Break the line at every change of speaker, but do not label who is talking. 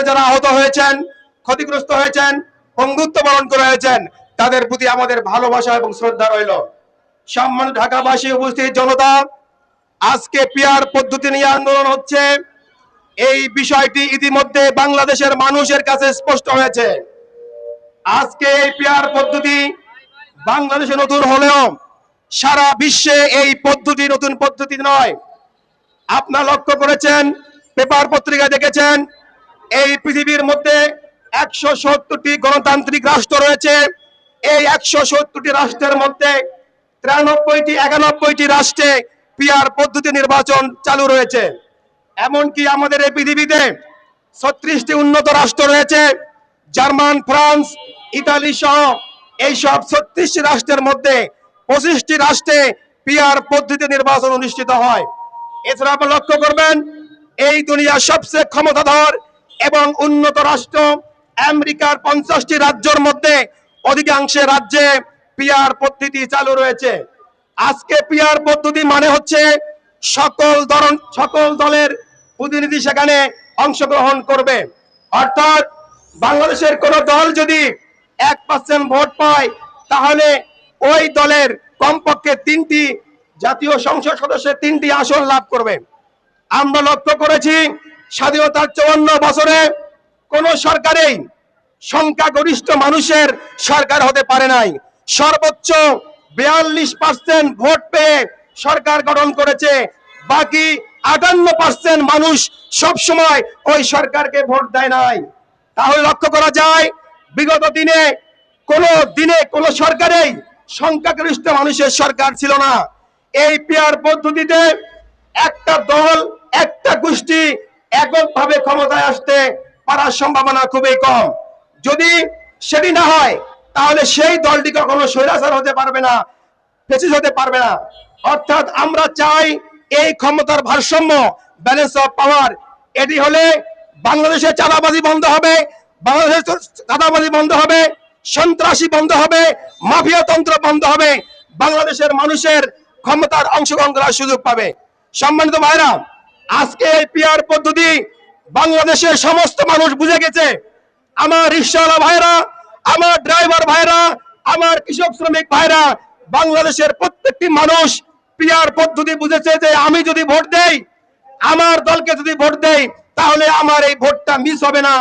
সেখানে যারা আহত হয়েছেন, ক্ষতিগ্রস্ত হয়েছেন, বন্ধুত্ব বরণ করে হয়েছেন, তাদের প্রতি আমাদের ভালোবাসা এবং শ্রদ্ধা রইল। সম্মানিত ঢাকাবাসী, উপস্থিত জনতা, আজকে পিআর পদ্ধতি নিয়ে আন্দোলন হচ্ছে, এই বিষয়টি ইতিমধ্যে বাংলাদেশের মানুষের কাছে স্পষ্ট হয়েছে। আজকে এই পিআর পদ্ধতি বাংলাদেশে নতুন হলেও সারা বিশ্বে এই পদ্ধতি নতুন পদ্ধতি নয়। আপনারা লক্ষ্য করেছেন, পেপার পত্রিকায় দেখেছেন, এই পৃথিবীর মধ্যে 170টি গণতান্ত্রিক রাষ্ট্র রয়েছে। এই 170টি রাষ্ট্রের মধ্যে 93-91টি রাষ্ট্রে পিআর পদ্ধতি নির্বাচন চালু রয়েছে। এমনকি আমাদের এই পৃথিবীতে 36টি উন্নত রাষ্ট্র রয়েছে, জার্মান, ফ্রান্স, ইতালি সহ এইসব 36টি রাষ্ট্রের মধ্যে 25টি রাষ্ট্রে পিআর পদ্ধতি নির্বাচন অনুষ্ঠিত হয়। এছাড়া আপনি লক্ষ্য করবেন, এই দুনিয়ার সবচেয়ে ক্ষমতাধর এবং উন্নত রাষ্ট্র আমেরিকার 50টি রাজ্যের মধ্যে অধিকাংশ রাজ্যে পিআর পদ্ধতি চালু রয়েছে। আজকে পিআর পদ্ধতি মানে হচ্ছে সকল দলের প্রতিনিধি সেখানে অংশগ্রহণ করবে। অর্থাৎ বাংলাদেশের কোন দল যদি 1% ভোট পায়, তাহলে ওই দলের কমপক্ষে 3টি জাতীয় সংসদ সদস্যের 3টি আসন লাভ করবে। আমরা লক্ষ্য করেছি, স্বাধীনতার 54 বছরে কোন সরকারেই সংখ্যাগরিষ্ঠ মানুষের সরকার হতে পারে নাই। সর্বোচ্চ 42% ভোট পেয়ে সরকার গঠন করেছে। বাকি 58% মানুষ সবসময় ওই সরকারকে ভোট দেয় নাই। তাহলে লক্ষ্য করা যায়, বিগত দিনে কোন সরকারেই সংখ্যাগরিষ্ঠ মানুষের সরকার ছিল না। এই পিআর পদ্ধতিতে একটা দল, একটা গোষ্ঠী এককভাবে ক্ষমতায় আসতে পারার সম্ভাবনা খুবই কম। যদি সেটি না হয়, তাহলে সেই দলটি কখনো স্বৈরাচার হতে পারবে না, ফ্যাসিস্ট হতে পারবে না। অর্থাৎ আমরা চাই এই ক্ষমতার ভারসাম্য, ব্যালেন্স অফ পাওয়ার, এটি হলে বাংলাদেশে চাঁদাবাজি বন্ধ হবে, বাংলাদেশের চাঁদাবাজি বন্ধ হবে, সন্ত্রাসী বন্ধ হবে, মাফিয়াতন্ত্র বন্ধ হবে, বাংলাদেশের মানুষের ক্ষমতার অংশগ্রহণ করার সুযোগ পাবে। সম্মানিত ভাইরা, আজকে এই পিআর পদ্ধতি বাংলাদেশের সমস্ত মানুষ বুঝে গেছে। আমার রিকশাওয়ালা ভাইরা, আমার ড্রাইভার ভাইরা, আমার কৃষক শ্রমিক ভাইরা, বাংলাদেশের প্রত্যেকটি মানুষ পিআর পদ্ধতি বুঝেছে যে আমি যদি ভোট দেই, আমার দলকে যদি ভোট দেই, তাহলে আমার এই ভোটটা মিস হবে না।